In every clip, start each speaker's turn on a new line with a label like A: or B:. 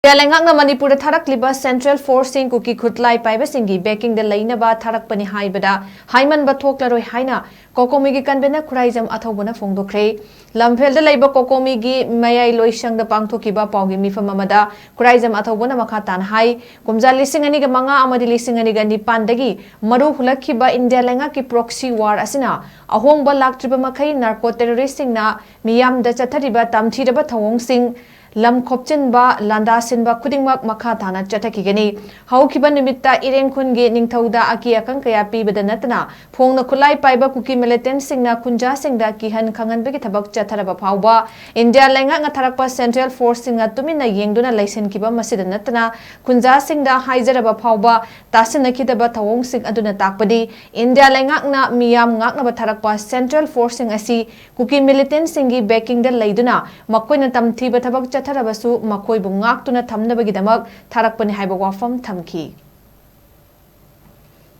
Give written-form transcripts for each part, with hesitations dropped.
A: Telangana Manipur Tharakliba Central Force Sing Kuki Kutlai Paiba Singi Baking the Lainaba Tharakpani Haibada Haiman Batoklaroi Haina Kokomigi Kanbena Kuraizam Atobuna Fongdokre Lampel the Labor Kokomigi Mayai Loishang the Pangtokiba Pongi Mifamamada Kuraizam Atobuna Makatan Hai Kumza Lissing Aniga Manga Amadi Lissing Anigani Pandagi Maru Hulakiba in Delanga ki proxy war asina Ahongba Laktriba Makai narco terroristing na Miyam the Chatariba Tamchidaba Tawong Sing Lam Kopchinba, Landa Sinba, Kudingmak Makatana, Chatakigani, Haukiba Nimita, Iren Kungi, Ningtauda, Aki Akankaya, Piba the Natana, Pong the Kulai Paiba, Kuki Militant Singna, Kunja Singda, Kihan Kangan Bikitabak Chataraba Pauba, India Langa Tarakpa Central Force Singa Tumina Yengduna Lysen Kiba Masida Natana, Kunja Singda, Haizaraba Pauba, Tasinakidaba Tawong Sing Aduna Takpadi, India Langakna, Miyam Ngakna Tarakpa Central Force Sing Asi, Kuki Militant Singi, Baking the Laiduna, Makwina Tamtiba Tabak Tarabasu, Makoi Bungak to Natamnabagidamag, Tarakpani Haibawafam Tamki.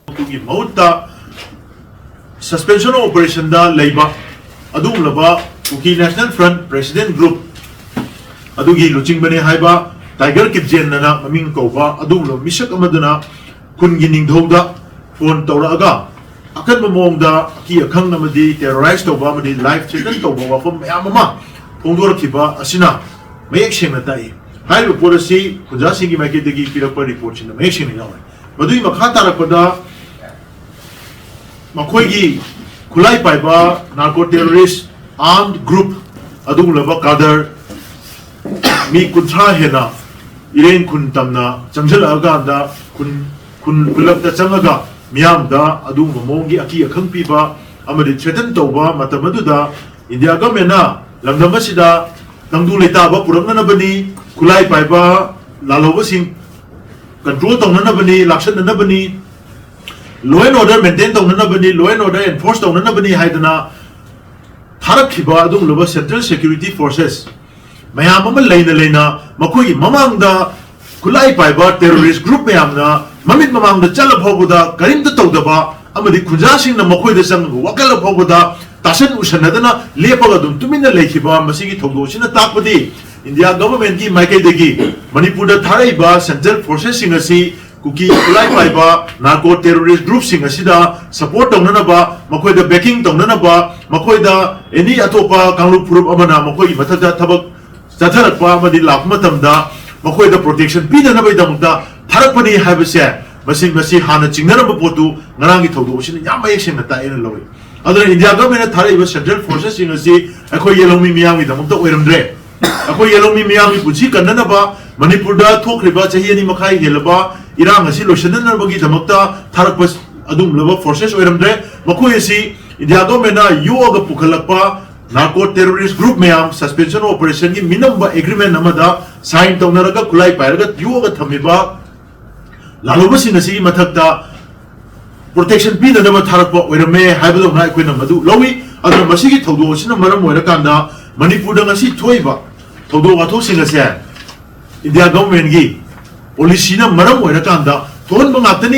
B: Mauta suspension operation da Laiba Adum Laba, Uki National Front President Group Adugi Luching Bane Haiba, Tiger Kipjen Nana, Maming Kova, Adum Mishak Amaduna, Kungining Doda, Phone Toraga, Akan Mamongda, Ki Akang Namadi, terrorized Obama, life chicken Toba from Yamama, Pongor Kiba, Asina. Making a day. I will put a sea, Kujasing Makitagi Pirapa reports in the making it. Madui Makata Rapada Makoigi, Kulai Paiba, narco terrorist, armed group, Adulava Kadar, Mi Kutra Hena, Iren Kuntamna, Chanjala Aganda, Kun Kulapta Chamaga, Miamda, Adum Mongi, Aki Akampiba, Amadi Chetan Toba, Matamaduda, India Gamena, Lamdamasida. Nangdu letaba purangna bani kulai paiba laloba sing control tongna bani lakshan na bani law and order maintain tongna bani law and order enforce tongna bani haidana tharak khiba adum loba central security forces mayam ama leina makoi mamangda kulai paiba terrorist group mayamna mamit mamangda chala bhobuda karimda tawdaba amadi khunjasing na makoi da sang wakala bhobuda Tasan Usanadana, Lepagadum, Tumina Lakiba, Masiki Togosina Tapadi, India government, Makai Degi, Manipur Taraiba, Central Forces Singasi, Kuki, Kulai Paiba, narco terrorist group Singasida, support Tonanaba, Makoida backing Tonanaba, Makoida, any Atopa, Kamlu Purub Amana, Makoi, Matata Tabak, Zatarapa, Madi Lakmatamda, Makoida protection, Pina Nabidamda, Tarapani Habasya, Masi Hana Chinganaba Potu, Narangi Togoshin, Yamayashin at the Lowy. Other India government Thai Central Forces in a sea, Ako Yelomi Miami, the Monto Weremdre. Ako Yelomi Miami Puchi, Kandanaba, Manipurda, Tokriba, Chahini Makai, Yelaba, Iran, Asilo, Shananabagi, the Mokta, Tarapas, Adum Lava Forces, Weremdre, Makoyasi, India government, you are the Pukalapa, narco terrorist group Mayam, suspension operation, Minamba agreement Namada, signed Tonaraga, Kulai Paragat, you are the Tamiba, Lalobas in the sea, Matakta. Protection P the number Tarapa, where a may have a night when a Madu Lowy, other Masiki Todo, Sinamaram, Werakanda, Manipudangasi Toiva, Todo Watosing as India government gay, Olisina Maram Werakanda, Ton Mangatani,